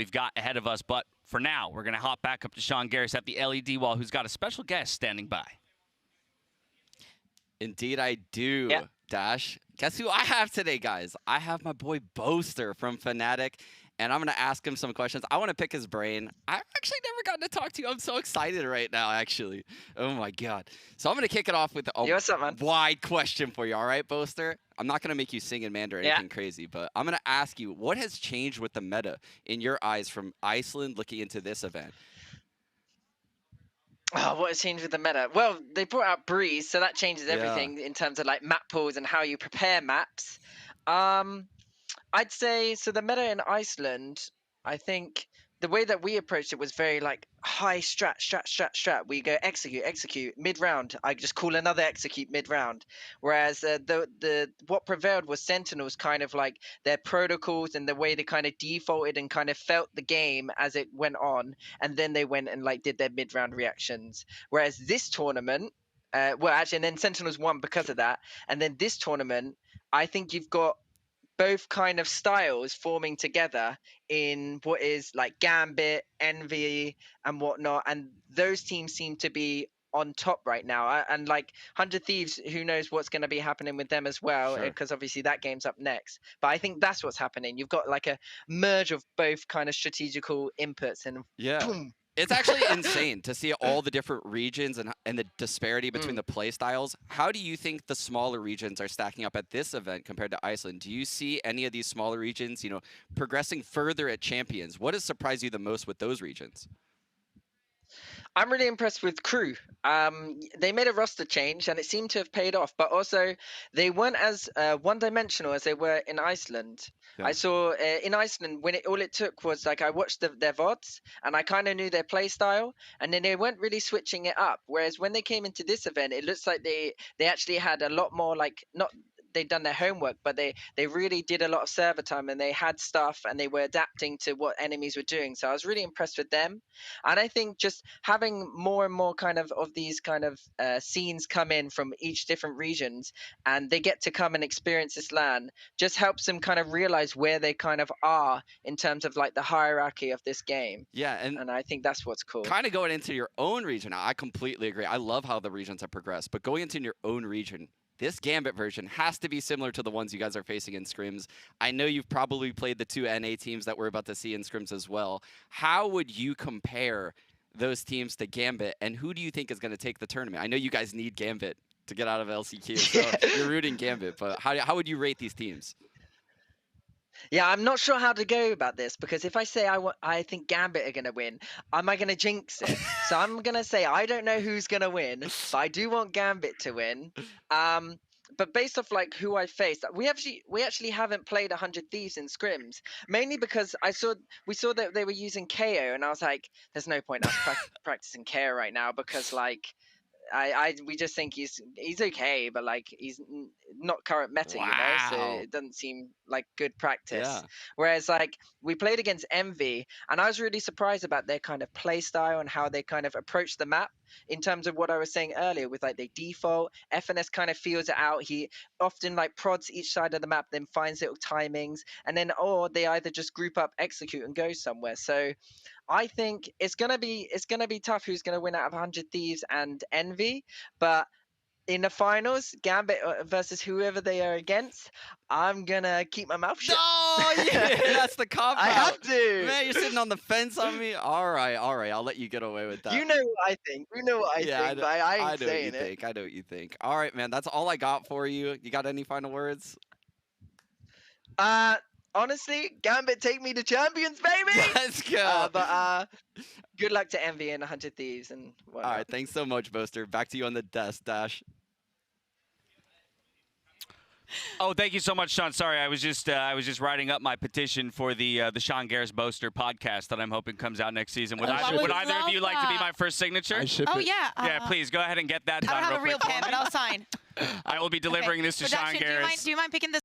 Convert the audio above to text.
we've got ahead of us. But for now, we're going to hop back up to Sean Gares at the LED wall, who's got a special guest standing by. Indeed, I do, Yeah. Dash. Guess who I have today, guys? I have my boy Boaster from Fnatic, and I'm going to ask him some questions. I want to pick his brain. I've actually never gotten to talk to you. I'm so excited right now, actually. Oh, my God. So I'm going to kick it off with a Yo, what's up, man? wide question for you, all right, Boaster? I'm not going to make you sing in Mandarin or Yeah. anything crazy, but I'm going to ask you, what has changed with the meta in your eyes from Iceland looking into this event? Oh, what has changed with the meta? Well, they brought out Breeze, so that changes Yeah. everything in terms of like map pools and how you prepare maps. I'd say so. The meta in Iceland, I think the way that we approached it was very like high strat. We go execute mid round. I just call another execute mid round. Whereas the what prevailed was Sentinels, kind of like their protocols and the way they kind of defaulted and kind of felt the game as it went on, and then they went and like did their mid round reactions. Whereas this tournament, well, actually, and then Sentinels won because of that. And then this tournament, I think you've got both kind of styles forming together in what is like Gambit, Envy, and whatnot, and those teams seem to be on top right now. And like 100 Thieves, who knows what's going to be happening with them as well, Sure. because obviously that game's up next. But I think that's what's happening. You've got like a merge of both kind of strategical inputs, and Yeah. boom. It's actually insane to see all the different regions and the disparity between the play styles. How do you think the smaller regions are stacking up at this event compared to Iceland? Do you see any of these smaller regions, progressing further at Champions? What has surprised you the most with those regions? I'm really impressed with Crew. They made a roster change and it seemed to have paid off, but also they weren't as one-dimensional as they were in Iceland. Yeah. I saw in Iceland when all it took was like I watched their VODs and I kind of knew their play style, and then they weren't really switching it up. Whereas when they came into this event, it looks like they actually had a lot more like not. They'd done their homework, but they really did a lot of server time and they had stuff and they were adapting to what enemies were doing. So I was really impressed with them. And I think just having more and more kind of these kind of scenes come in from each different regions, and they get to come and experience this LAN, just helps them kind of realize where they kind of are in terms of like the hierarchy of this game. Yeah, And I think that's what's cool. kind of going into your own region, I completely agree. I love how the regions have progressed, but going into your own region, this Gambit version has to be similar to the ones you guys are facing in scrims. I know you've probably played the two NA teams that we're about to see in scrims as well. How would you compare those teams to Gambit, and who do you think is going to take the tournament? I know you guys need Gambit to get out of LCQ, so you're rooting Gambit, but how would you rate these teams? Yeah, I'm not sure how to go about this, because if I say I think Gambit are going to win, am I going to jinx it? So I'm going to say I don't know who's going to win, but I do want Gambit to win. But based off like who I faced, we actually haven't played 100 Thieves in scrims, mainly because we saw that they were using KO, and I was like, there's no point us practicing KO right now, because like we just think he's okay, but like he's not current meta, you know, so Wow. it doesn't seem like good practice. Yeah. Whereas like we played against Envy, and I was really surprised about their kind of play style and how they kind of approach the map in terms of what I was saying earlier with like they default. FNS kind of feels it out. He often like prods each side of the map, then finds little timings, and then or they either just group up, execute, and go somewhere. So I think it's gonna be tough who's gonna win out of 100 Thieves and Envy, but in the finals, Gambit versus whoever they are against, I'm gonna keep my mouth shut. No, yeah, that's the cop out. I have to. Man, you're sitting on the fence on me. All right, I'll let you get away with that. You know what I think. You know what I think, but I ain't know what you saying it. think. I know what you think. All right, man, that's all I got for you. You got any final words? Honestly, Gambit, take me to champions, baby. Let's go. But good luck to Envy and 100 Thieves and whatnot. All right, thanks so much, Boaster. Back to you on the desk, Dash. Oh, thank you so much, Sean. Sorry, I was just writing up my petition for the Sean Gares Boaster podcast that I'm hoping comes out next season. Would either of you like to be my first signature? Oh yeah. Yeah, please go ahead and get that I done don't have real a real quick pen, for but me. I'll sign. I will be delivering this to Sean Production, Gares. do you mind picking this